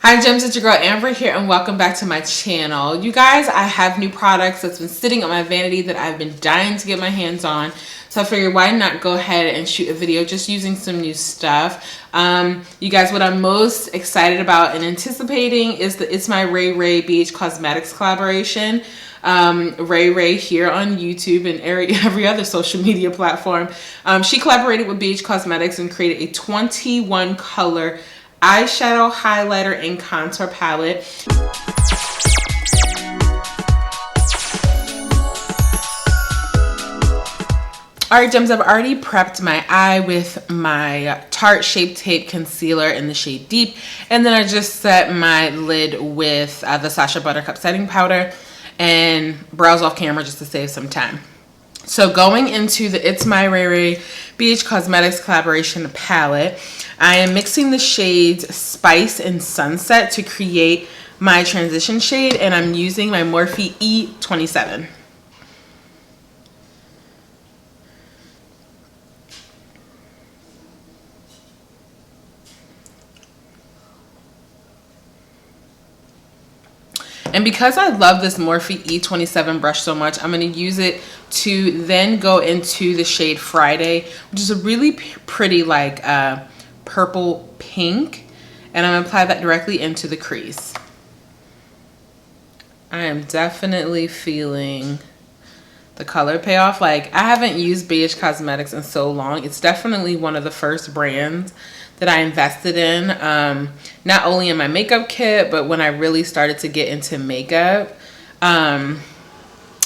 Hi gems, it's your girl Ambra here and welcome back to my channel. You guys, I have new products that's been sitting on my vanity that I've been dying to get my hands on. So I figured why not go ahead and shoot a video just using some new stuff. You guys, what I'm most excited about and anticipating is the ItsMyRayeRaye BH Cosmetics collaboration. Ray Ray here on YouTube and every other social media platform. She collaborated with BH Cosmetics and created a 21 color eyeshadow, highlighter, and contour palette. Alright gems, I've already prepped my eye with my Tarte Shape Tape Concealer in the shade Deep. And then I just set my lid with the Sacha Buttercup Setting Powder and browse off camera just to save some time. So going into the ItsMyRayeRaye BH Cosmetics collaboration palette, I am mixing the shades Spice and Sunset to create my transition shade, and I'm using my Morphe E27. And because I love this Morphe E27 brush so much, I'm going to use it to then go into the shade Friday, which is a really pretty like purple pink. And I'm going to apply that directly into the crease. I am definitely feeling the color payoff. Like, I haven't used BH Cosmetics in so long. It's definitely one of the first brands that I invested in, not only in my makeup kit, but when I really started to get into makeup.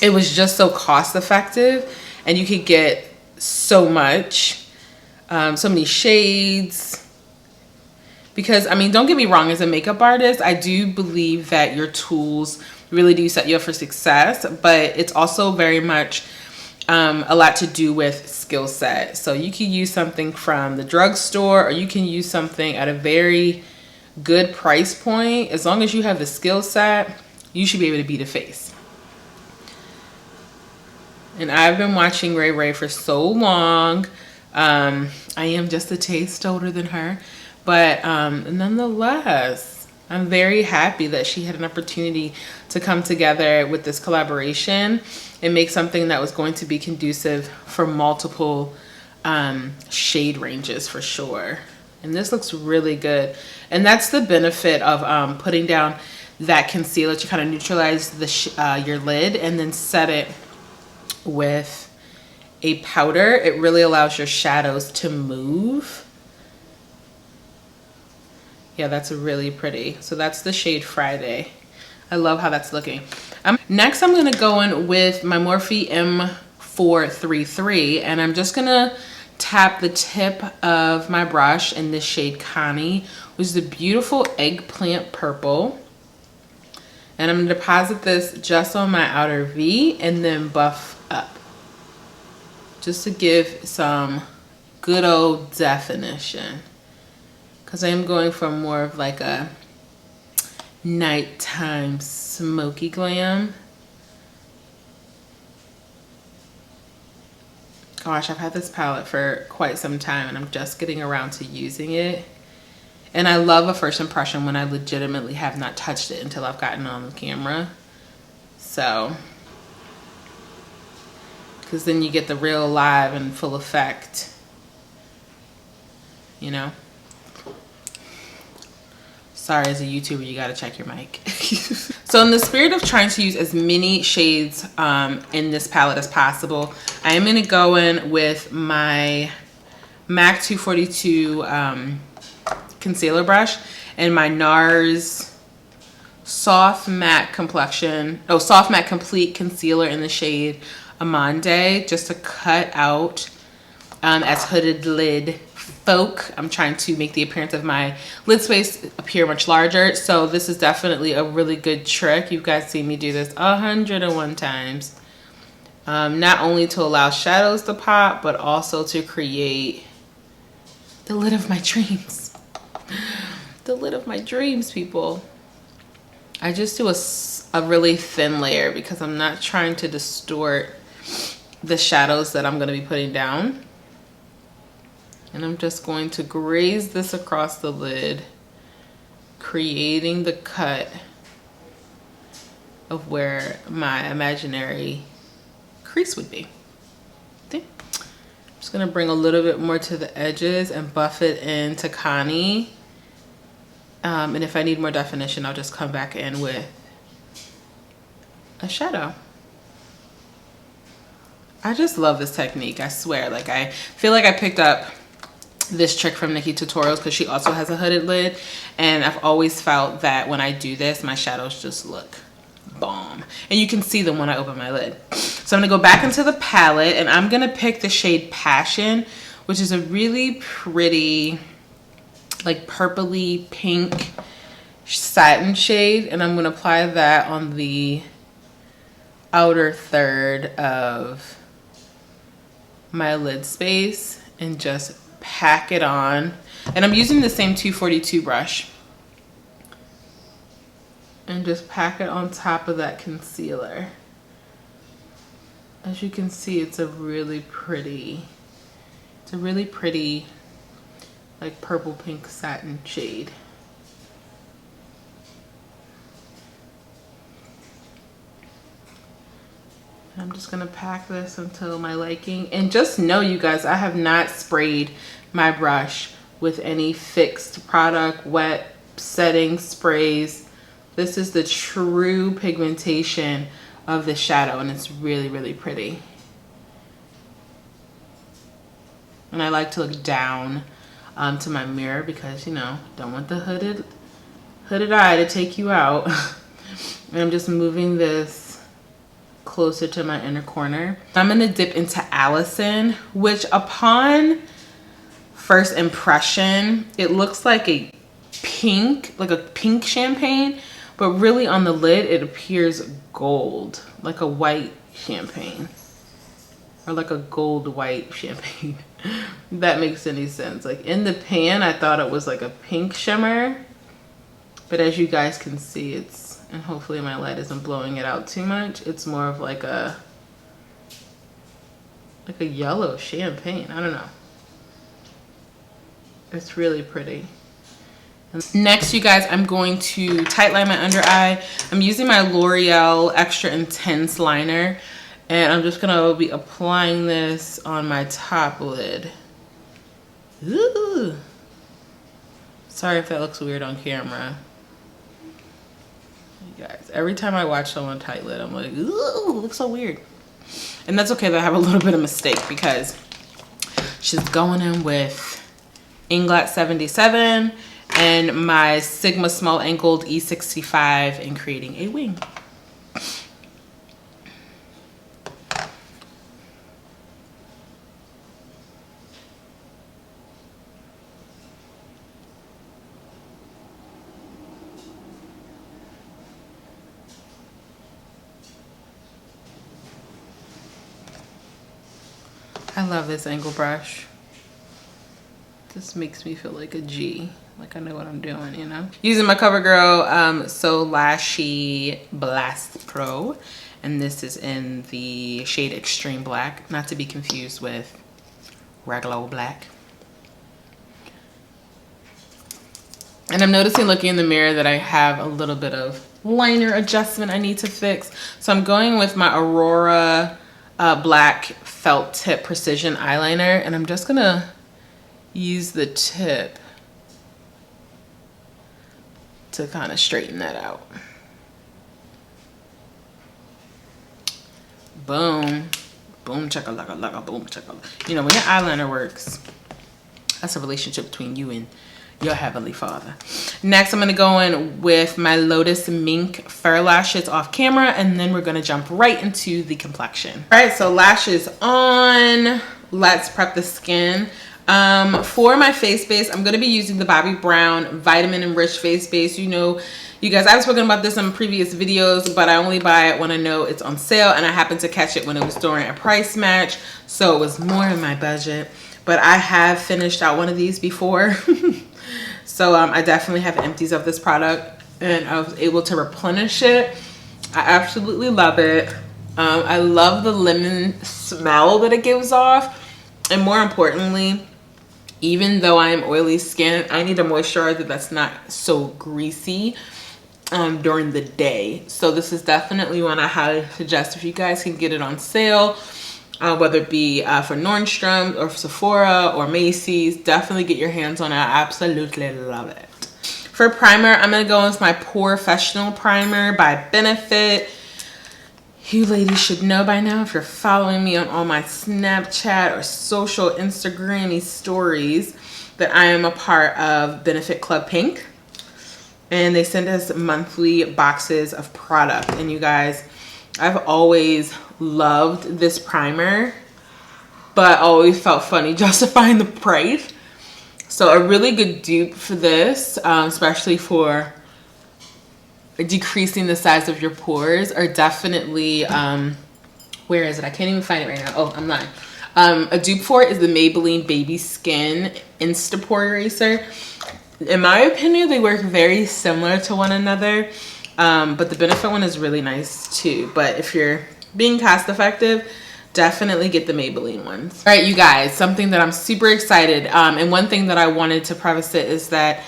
It was just so cost effective and you could get so much, so many shades. Because, I mean, don't get me wrong, as a makeup artist, I do believe that your tools really do set you up for success, but it's also very much a lot to do with skill set. So you can use something from the drugstore, or you can use something at a very good price point. As long as you have the skill set, you should be able to beat a face. And I've been watching Ray Ray for so long. I am just a taste older than her, but nonetheless, I'm very happy that she had an opportunity to come together with this collaboration and make something that was going to be conducive for multiple shade ranges for sure. And this looks really good. And that's the benefit of putting down that concealer to kind of neutralize the your lid and then set it with a powder. It really allows your shadows to move. Yeah, that's really pretty. So that's the shade Friday. I love how that's looking. Next, I'm going to go in with my Morphe M433, and I'm just going to tap the tip of my brush in this shade Connie, which is a beautiful eggplant purple. And I'm going to deposit this just on my outer V and then buff up, just to give some good old definition. Because I am going for more of like a nighttime smoky glam. Gosh, I've had this palette for quite some time and I'm just getting around to using it. And I love a first impression when I legitimately have not touched it until I've gotten on the camera. So, because then you get the real live and full effect, you know? Sorry, as a YouTuber, you gotta check your mic. So in the spirit of trying to use as many shades in this palette as possible, I am gonna go in with my MAC 242 concealer brush and my NARS Soft Matte Soft Matte Complete Concealer in the shade Amande, just to cut out as hooded lid folk. I'm trying to make the appearance of my lid space appear much larger. So this is definitely a really good trick. You guys seen me do this 101 times. Not only to allow shadows to pop, but also to create the lid of my dreams. The lid of my dreams, people. I just do a really thin layer because I'm not trying to distort the shadows that I'm going to be putting down. And I'm just going to graze this across the lid, creating the cut of where my imaginary crease would be. See? I'm just gonna bring a little bit more to the edges and buff it into Connie. And if I need more definition, I'll just come back in with a shadow. I just love this technique, I swear. Like, I feel like I picked up this trick from Nikki Tutorials because she also has a hooded lid, and I've always felt that when I do this, my shadows just look bomb, and you can see them when I open my lid. So I'm gonna go back into the palette, and I'm gonna pick the shade Passion, which is a really pretty, like, purpley pink satin shade, and I'm gonna apply that on the outer third of my lid space and just pack it on. And I'm using the same 242 brush, and just pack it on top of that concealer. As you can see, it's a really pretty like purple pink satin shade. I'm just gonna pack this until my liking. And just know, you guys, I have not sprayed my brush with any fixed product, wet setting sprays. This is the true pigmentation of the shadow, and it's really, really pretty. And I like to look down to my mirror because, you know, don't want the hooded eye to take you out. And I'm just moving this closer to my inner corner. I'm gonna dip into Allison, which upon first impression, it looks like a pink champagne, but really on the lid, it appears gold, like a white champagne, or like a gold white champagne. If that makes any sense. Like, in the pan, I thought it was like a pink shimmer, but as you guys can see, it's, and hopefully my light isn't blowing it out too much, it's more of like a yellow champagne. I don't know. It's really pretty. Next, you guys, I'm going to tightline my under eye. I'm using my L'Oreal Extra Intense liner, and I'm just gonna be applying this on my top lid. Ooh. Sorry if that looks weird on camera. You guys, every time I watch someone tight lid, I'm like, ooh, it looks so weird. And that's okay that I have a little bit of mistake, because she's going in with Inglot 77 and my Sigma small angled E65 and creating a wing. I love this angle brush. This makes me feel like a G, like I know what I'm doing, you know? Using my CoverGirl So Lashy Blast Pro, and this is in the shade Extreme Black, not to be confused with regular black. And I'm noticing, looking in the mirror, that I have a little bit of liner adjustment I need to fix. So I'm going with my Aurora black felt tip precision eyeliner, and I'm just gonna use the tip to kind of straighten that out. Boom, boom, chaka-laka-laka, boom, chaka-laka. You know, when your eyeliner works, that's a relationship between you and your heavenly father. Next, I'm gonna go in with my Lotus Mink Fur Lashes off camera, and then we're gonna jump right into the complexion. All right, so lashes on. Let's prep the skin. For my face base, I'm gonna be using the Bobbi Brown Vitamin Enriched Face Base. You know, you guys, I've spoken about this in previous videos, but I only buy it when I know it's on sale, and I happened to catch it when it was during a price match, so it was more in my budget. But I have finished out one of these before. So I definitely have empties of this product, and I was able to replenish it. I absolutely love it. I love the lemon smell that it gives off, and more importantly, Even though I am oily skin, I need a moisturizer that's not so greasy during the day. So this is definitely one I highly suggest if you guys can get it on sale, whether it be for Nordstrom or Sephora or Macy's. Definitely get your hands on it. I absolutely love it. For primer, I'm going to go with my Professional Primer by Benefit. You ladies should know by now, if you're following me on all my Snapchat or social Instagram-y stories, that I am a part of Benefit Club Pink. And they send us monthly boxes of product. And you guys, I've always loved this primer, but always felt funny justifying the price. So a really good dupe for this, especially for decreasing the size of your pores, are definitely, where is it? I can't even find it right now. Oh, I'm lying. A dupe for it is the Maybelline Baby Skin Insta Pore Eraser. In my opinion, they work very similar to one another, but the Benefit one is really nice too. But if you're being cost effective, definitely get the Maybelline ones. All right, you guys, something that I'm super excited, and one thing that I wanted to preface it is that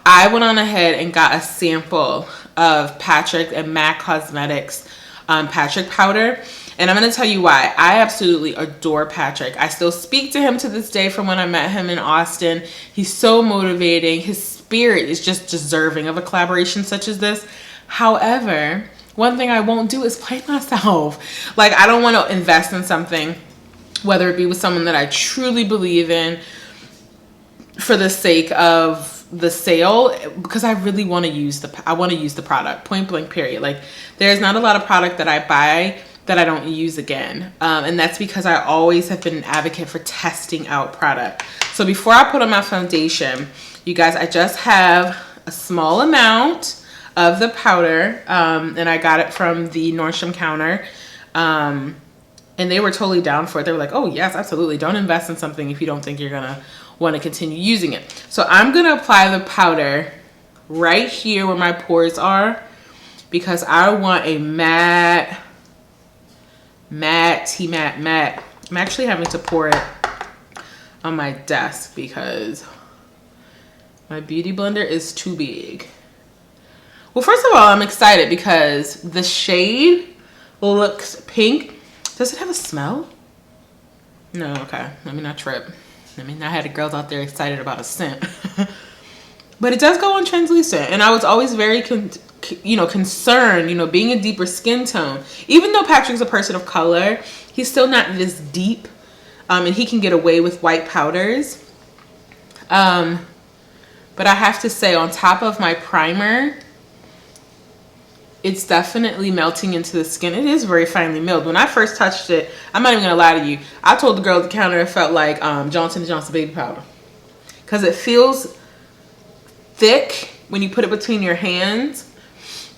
I went on ahead and got a sample of Patrick and MAC Cosmetics Patrick powder. And I'm going to tell you why. I absolutely adore Patrick. I still speak to him to this day from when I met him in Austin. He's so motivating. His spirit is just deserving of a collaboration such as this. However, one thing I won't do is play myself. Like, I don't want to invest in something, whether it be with someone that I truly believe in, for the sake of the sale, because I really want to use the product, point blank period. Like, there's not a lot of product that I buy that I don't use again, and that's because I always have been an advocate for testing out product. So before I put on my foundation, you guys, I just have a small amount of the powder, and I got it from the Nordstrom counter, and they were totally down for it. They were like, oh yes, absolutely, don't invest in something if you don't think you're gonna want to continue using it. So I'm gonna apply the powder right here where my pores are, because I want a matte. I'm actually having to pour it on my desk because my beauty blender is too big. Well, first of all, I'm excited because the shade looks pink. Does it have a smell? No, okay, let me not trip. I mean, I had girls out there excited about a scent. But it does go on translucent, and I was always very concerned, being a deeper skin tone. Even though Patrick's a person of color, he's still not this deep, and he can get away with white powders. But I have to say, on top of my primer, it's definitely melting into the skin. It is very finely milled. When I first touched it, I'm not even gonna lie to you, I told the girl at the counter it felt like Johnson & Johnson baby powder, because it feels thick when you put it between your hands,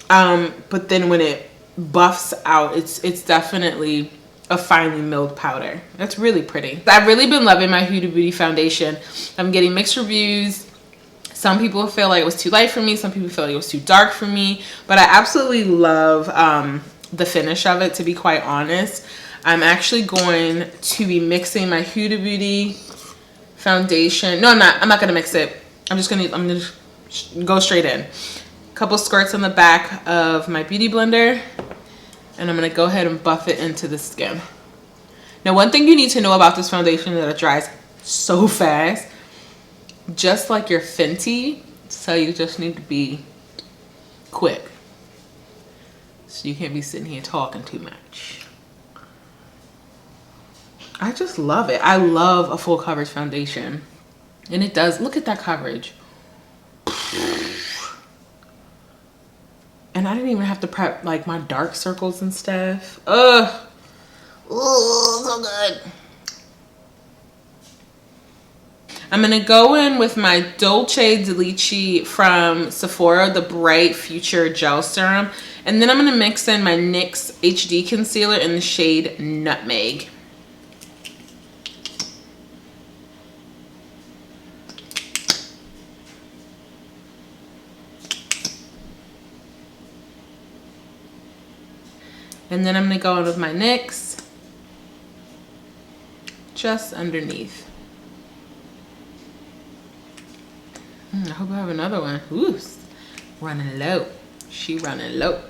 but then when it buffs out, it's definitely a finely milled powder. That's really pretty. I've really been loving my Huda Beauty foundation. I'm getting mixed reviews. Some people feel like it was too light for me, some people feel like it was too dark for me, but I absolutely love the finish of it, to be quite honest. I'm actually going to be mixing my Huda Beauty foundation. No, I'm not gonna mix it. I'm gonna go straight in. A couple squirts on the back of my beauty blender, and I'm gonna go ahead and buff it into the skin. Now, one thing you need to know about this foundation is that it dries so fast, just like your Fenty, so you just need to be quick. So you can't be sitting here talking too much. I just love it. I love a full coverage foundation. And it does, look at that coverage. And I didn't even have to prep like my dark circles and stuff. Ugh. Ooh, so good. I'm gonna go in with my Dolce Delici from Sephora, the Bright Future Gel Serum. And then I'm gonna mix in my NYX HD Concealer in the shade Nutmeg. And then I'm gonna go in with my NYX just underneath. I hope I have another one. Ooh, running low. She running low.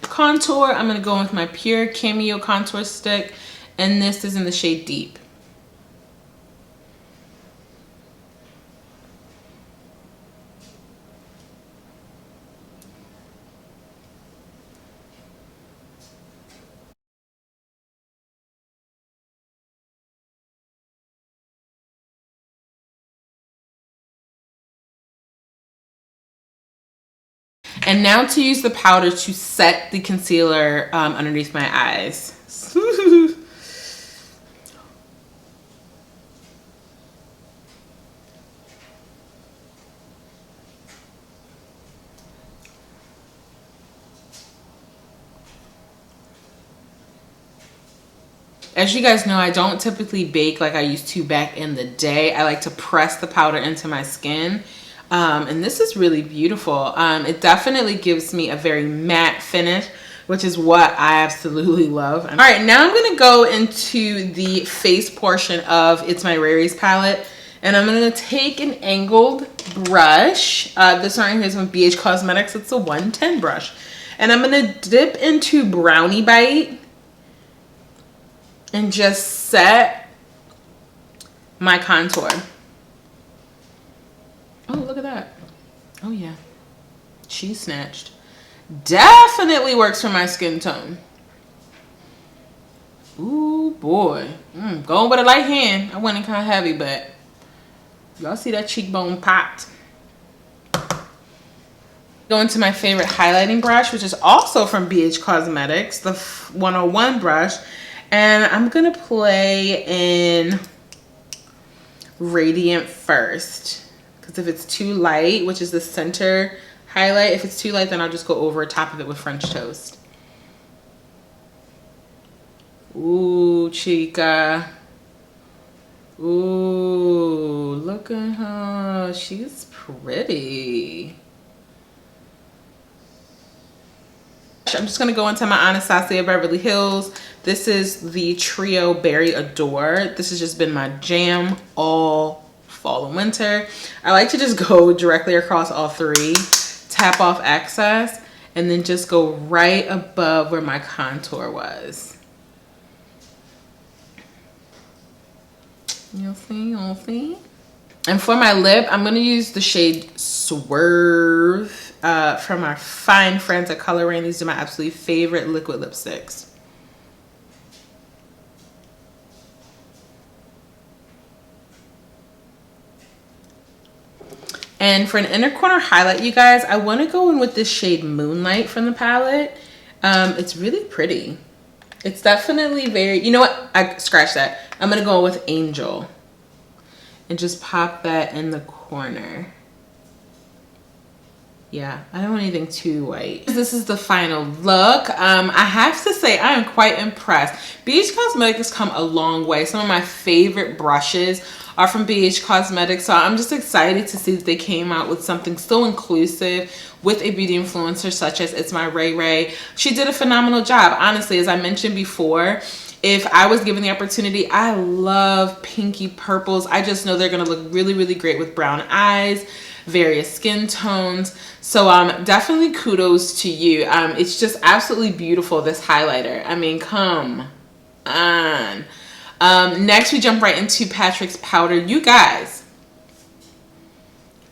Contour, I'm gonna go with my Pure Cameo contour stick, and this is in the shade Deep. And now to use the powder to set the concealer underneath my eyes. As you guys know, I don't typically bake like I used to back in the day. I like to press the powder into my skin. And this is really beautiful. It definitely gives me a very matte finish, which is what I absolutely love. All right, now I'm gonna go into the face portion of ItsMyRayeRaye's palette. And I'm gonna take an angled brush. This one right here is from BH Cosmetics. It's a 110 brush. And I'm gonna dip into Brownie Bite and just set my contour. Oh, look at that. Oh yeah, cheese snatched. Definitely works for my skin tone. Ooh boy, going with a light hand. I went in kind of heavy, but y'all see that cheekbone popped. Go into my favorite highlighting brush, which is also from BH Cosmetics, the 101 brush. And I'm gonna play in Radiant first. Because if it's too light, which is the center highlight, if it's too light, then I'll just go over top of it with French toast. Ooh, chica. Ooh, look at her. She's pretty. I'm just gonna go into my Anastasia Beverly Hills. This is the Trio Berry Adore. This has just been my jam all fall and winter. I like to just go directly across all three, tap off excess, and then just go right above where my contour was. You'll see, you'll see. And for my lip, I'm gonna use the shade Swerve from our fine friends at Color Rain. These are my absolutely favorite liquid lipsticks. And for an inner corner highlight, you guys, I want to go in with this shade Moonlight from the palette. It's really pretty. It's definitely very, you know what? I scratched that. I'm going to go with Angel and just pop that in the corner. Yeah, I don't want anything too white. This is the final look. I have to say I am quite impressed. BH Cosmetics has come a long way. Some of my favorite brushes are from BH Cosmetics, so I'm just excited to see that they came out with something so inclusive with a beauty influencer such as ItsMyRayeRaye. She did a phenomenal job. Honestly, as I mentioned before, if I was given the opportunity, I love pinky purples. I just know they're gonna look really, really great with brown eyes, various skin tones. So definitely kudos to you. It's just absolutely beautiful, this highlighter. I mean, come on. Next we jump right into Patrick's powder. You guys,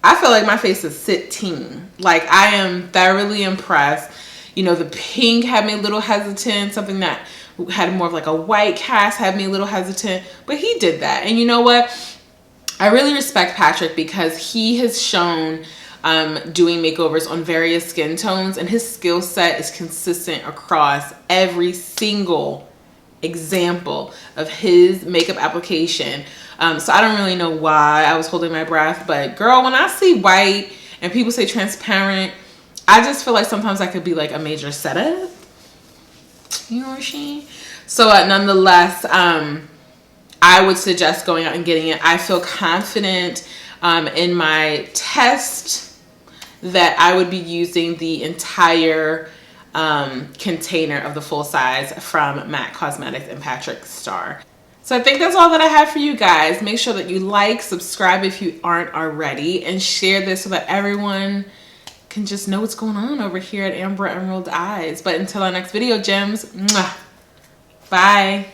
I feel like my face is sitting. Like, I am thoroughly impressed. You know, the pink had me a little hesitant. Something that had more of like a white cast had me a little hesitant, but he did that. And you know what? I really respect Patrick because he has shown doing makeovers on various skin tones, and his skill set is consistent across every single example of his makeup application. So I don't really know why I was holding my breath, but girl, when I see white and people say transparent, I just feel like sometimes that could be like a major setup. You know what I mean? So nonetheless, I would suggest going out and getting it. I feel confident in my test that I would be using the entire container of the full size from MAC Cosmetics and Patrick Starrr. So I think that's all that I have for you guys. Make sure that you like, subscribe if you aren't already, and share this so that everyone can just know what's going on over here at Ambra Emerald Eyes. But until our next video, gems, mwah, bye.